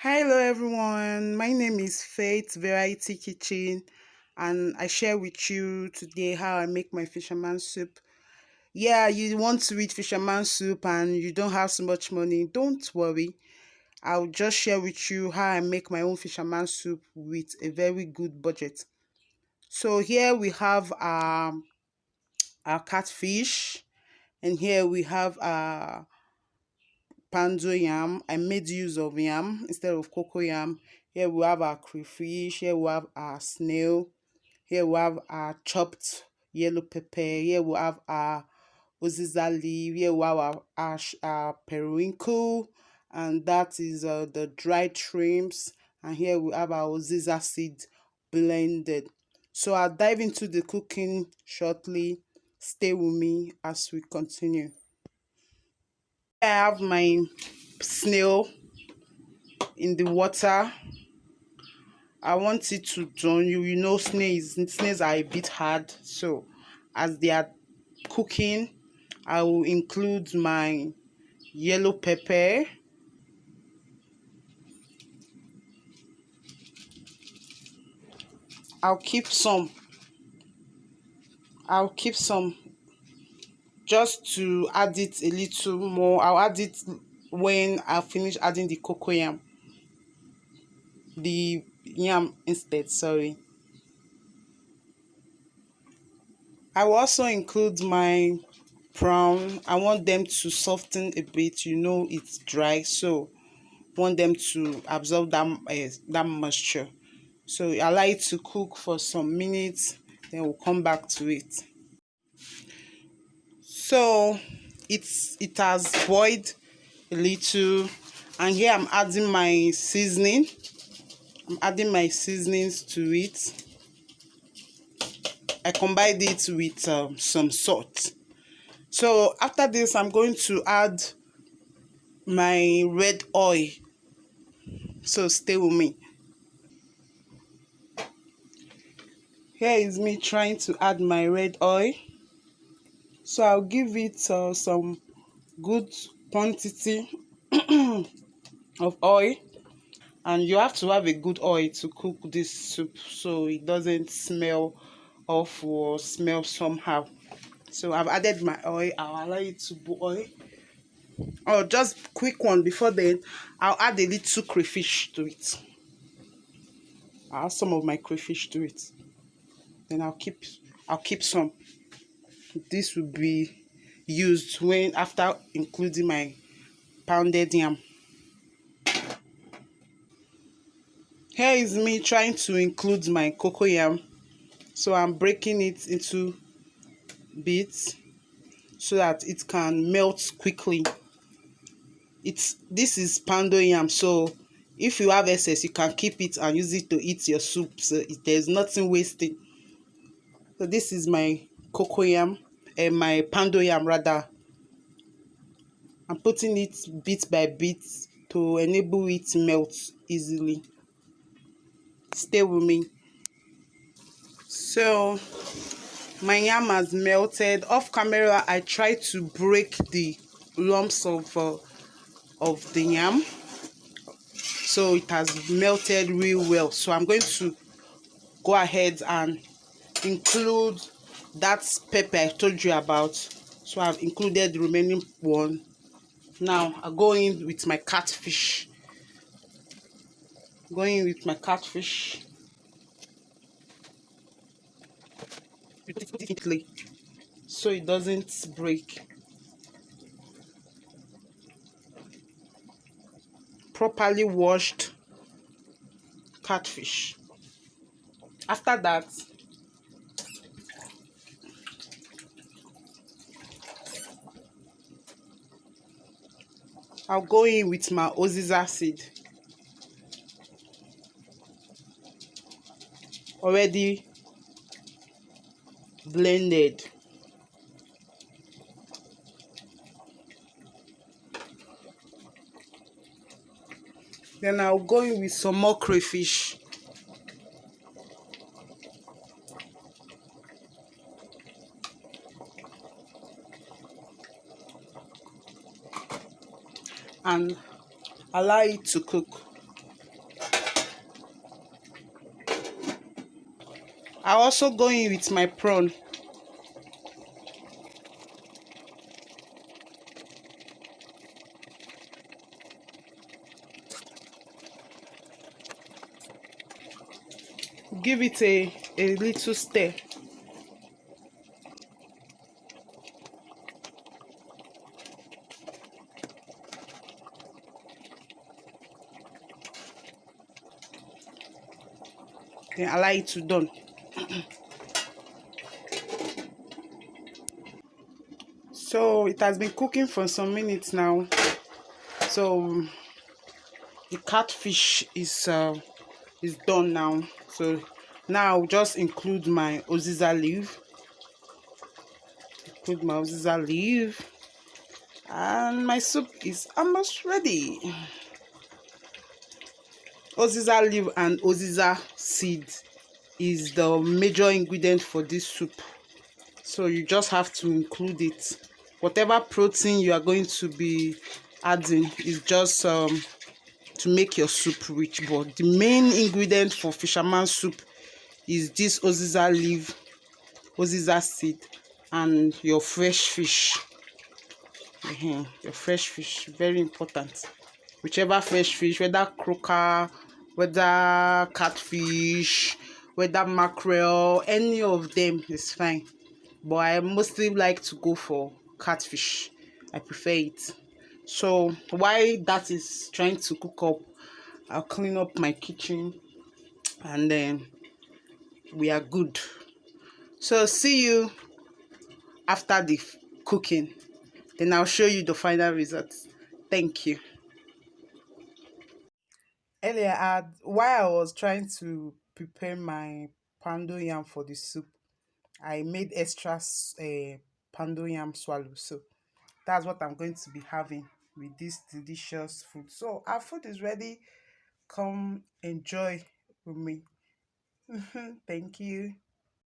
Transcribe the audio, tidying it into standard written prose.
Hello everyone, my name is Faith Variety Kitchen and I share with you today how I make my fisherman soup. Yeah, you want to eat fisherman soup and you don't have so much money, don't worry. I'll just share with you how I make my own fisherman soup with a very good budget. So here we have our catfish and here we have pando yam. I made use of yam instead of cocoa yam. Here we have our crayfish. Here we have our snail. Here we have our chopped yellow pepper. Here we have our uziza leaf. Here we have our periwinkle, and that is the dried shrimps. And here we have our uziza seed blended. So I'll dive into the cooking shortly. Stay with me as we continue. I have my snail in the water. I want it to drown. You know snails are a bit hard, so as they are cooking, I will include my yellow pepper. I'll keep some. I'll keep some just to add it a little more. I'll add it when I finish adding the cocoa yam. The yam instead, sorry. I will also include my prawn. I want them to soften a bit. You know it's dry, so want them to absorb that moisture. So allow it to cook for some minutes, then we'll come back to it. So it has boiled a little, and here I'm adding my seasoning. I'm adding my seasonings to it. I combined it with some salt. So after this, I'm going to add my red oil. So stay with me. Here is me trying to add my red oil. So I'll give it some good quantity of oil. And you have to have a good oil to cook this soup so it doesn't smell off or smell somehow. So I've added my oil. I'll allow it to boil. Oh, just quick one before then, I'll add a little crayfish to it. I'll add some of my crayfish to it. Then I'll keep some. This will be used when after including my pounded yam. Here is me trying to include my cocoa yam. So I'm breaking it into bits so that it can melt quickly. This is pando yam, so if you have excess, you can keep it and use it to eat your soup. So there's nothing wasting. So this is my cocoa yam, and my pando yam rather. I'm putting it bit by bit to enable it to melt easily. Stay with me. So my yam has melted. Off camera, I try to break the lumps of the yam, so it has melted real well. So I'm going to go ahead and include that pepper I told you about. So I've included the remaining one. Now I go in with my catfish. Going with my catfish. So it doesn't break. Properly washed catfish. After that, I'll go in with my uziza seed. Already blended. Then I'll go in with some more crayfish. And allow it to cook. I also go in with my prawn. Give it a little stir. Then allow it to done. So it has been cooking for some minutes now. So the catfish is done now. So now I'll just include my uziza leaf. Include my uziza leaf, and my soup is almost ready. Uziza leaf and uziza seed is the major ingredient for this soup. So you just have to include it. Whatever protein you are going to be adding is just to make your soup rich, but the main ingredient for fisherman soup is this uziza leaf, uziza seed, and your fresh fish. Your fresh fish, very important. Whichever fresh fish, whether croaker, whether catfish, whether mackerel, any of them is fine, but I mostly like to go for catfish. I prefer it. So while that is trying to cook up, I'll clean up my kitchen, and then we are good. So see you after the cooking, then I'll show you the final results. Thank you. Earlier, while I was trying to prepare my pando yam for the soup, I made extra pando yam swallow. So that's what I'm going to be having with this delicious food. So our food is ready. Come enjoy with me. Thank you.